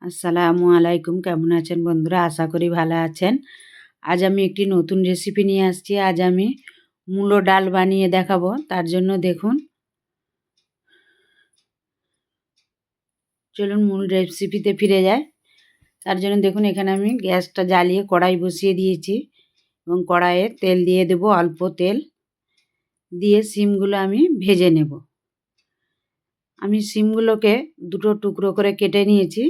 আসসালামু আলাইকুম। কেমন আছেন বন্ধুরা? আশা করি ভালো আছেন। আজ আমি একটি নতুন রেসিপি নিয়ে আসছি। আজ আমি মূলো ডাল বানিয়ে দেখাবো। তার জন্য দেখুন, চলুন মূল রেসিপিতে ফিরে যাই। তার জন্য দেখুন, এখানে আমি গ্যাসটা জ্বালিয়ে কড়াই বসিয়ে দিয়েছি এবং কড়াইয়ে তেল দিয়ে দেব, অল্প তেল দিয়ে সিমগুলো আমি ভেজে নেব। আমি সিমগুলোকে দুটো টুকরো করে কেটে নিয়েছি।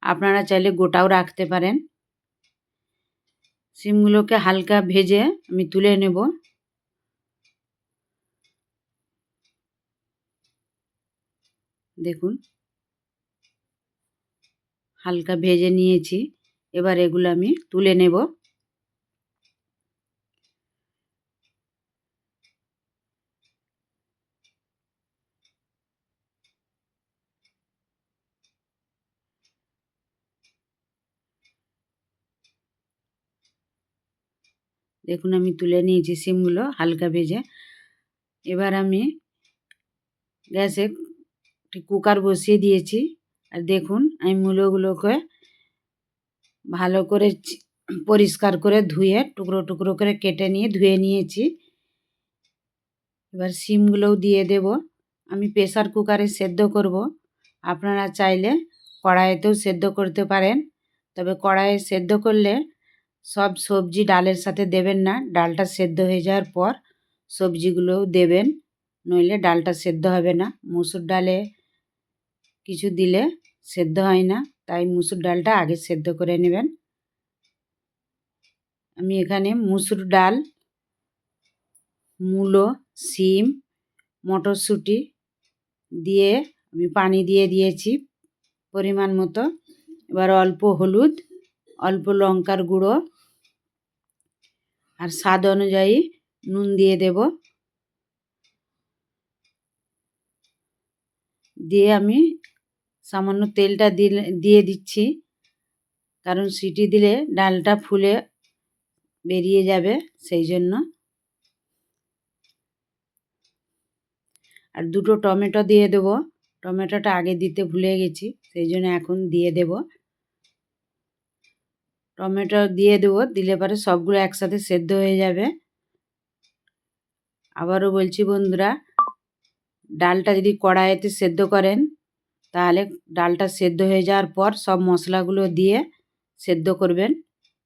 আপনারা চাইলে গোটাও রাখতে পারেন। সিমগুলোকে হালকা ভেজে আমি তুলে নেব। দেখুন, হালকা ভেজে নিয়েছি। এবার এগুলো আমি তুলে নেব। দেখুন, আমি তুলে নিয়েছি সিমগুলো হালকা ভেজে। এবার আমি গ্যাসে একটি কুকার বসিয়ে দিয়েছি। আর দেখুন, আমি মূলোগুলোকে ভালো করে পরিষ্কার করে ধুয়ে টুকরো টুকরো করে কেটে নিয়ে ধুয়ে নিয়েছি। এবার সিমগুলোও দিয়ে দেব। আমি প্রেসার কুকারে সেদ্ধ করব। আপনারা চাইলে কড়াইতেও সেদ্ধ করতে পারেন। তবে কড়াইয়ে সেদ্ধ করলে সব সবজি ডালের সাথে দেবেন না। ডালটা সেদ্ধ হয়ে যাওয়ার পর সবজিগুলোও দেবেন, নইলে ডালটা সেদ্ধ হবে না। মুসুর ডালে কিছু দিলে সেদ্ধ হয় না, তাই মুসুর ডালটা আগে সেদ্ধ করে নেবেন। আমি এখানে মুসুর ডাল, মূলো, সিম, মটরশুঁটি দিয়ে আমি পানি দিয়ে দিয়েছি পরিমাণ মতো। এবার অল্প হলুদ, অল্প লঙ্কার গুঁড়ো আর স্বাদ অনুযায়ী নুন দিয়ে দেব। দিয়ে আমি সামান্য তেলটা দিয়ে দিচ্ছি, কারণ সিটি দিলে ডালটা ফুলে বেরিয়ে যাবে, সেই জন্য। আর দুটো টমেটো দিয়ে দেব। টমেটোটা আগে দিতে ভুলে গেছি, সেই জন্য এখন দিয়ে দেব। টমেটো দিয়ে দেব, দিলে পরে সবগুলো একসাথে সেদ্ধ হয়ে যাবে। আবারও বলছি বন্ধুরা, ডালটা যদি কড়াইতে সেদ্ধ করেন তাহলে ডালটা সেদ্ধ হয়ে যাওয়ার পর সব মশলাগুলো দিয়ে সেদ্ধ করবেন,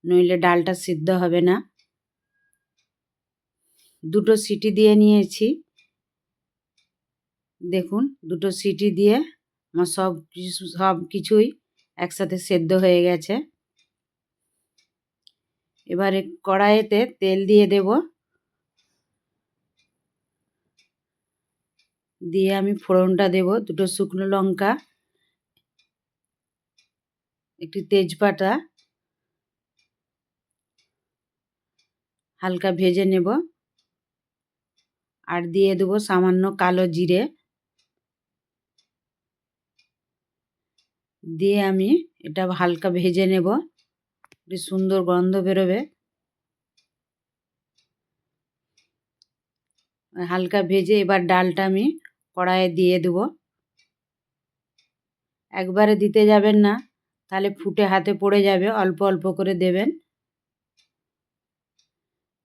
নইলে ডালটা সিদ্ধ হবে না। দুটো সিটি দিয়ে নিয়েছি। দেখুন, দুটো সিটি দিয়ে আমার সব কিছুই একসাথে সেদ্ধ হয়ে গেছে। এবারে কড়াইতে তেল দিয়ে দেব। দিয়ে আমি ফোড়নটা দেব, দুটো শুকনো লঙ্কা, একটি তেজপাতা হালকা ভেজে নেব। আর দিয়ে দেব সামান্য কালো জিরে। দিয়ে আমি এটা হালকা ভেজে নেব, একটু সুন্দর গন্ধ বেরোবে। হালকা ভেজে এবার ডালটা আমি কড়াইয়ে দিয়ে দেব। একবারে দিতে যাবেন না, তাহলে ফুটে হাতে পড়ে যাবে, অল্প অল্প করে দেবেন।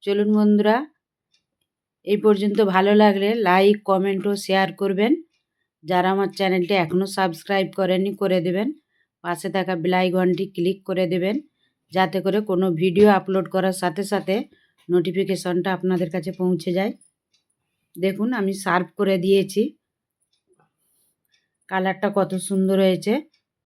চলুন বন্ধুরা, এই পর্যন্ত ভালো লাগলে লাইক, কমেন্ট ও শেয়ার করবেন। যারা আমার চ্যানেলটি এখনও সাবস্ক্রাইব করেননি করে দেবেন। পাশে থাকা বেল আইকনটি ক্লিক করে দেবেন, যাতে করে কোনো ভিডিও আপলোড করার সাথে সাথে নোটিফিকেশনটা আপনাদের কাছে পৌঁছে যায়। দেখুন, আমি সার্ভ করে দিয়েছি। কালারটা কত সুন্দর হয়েছে।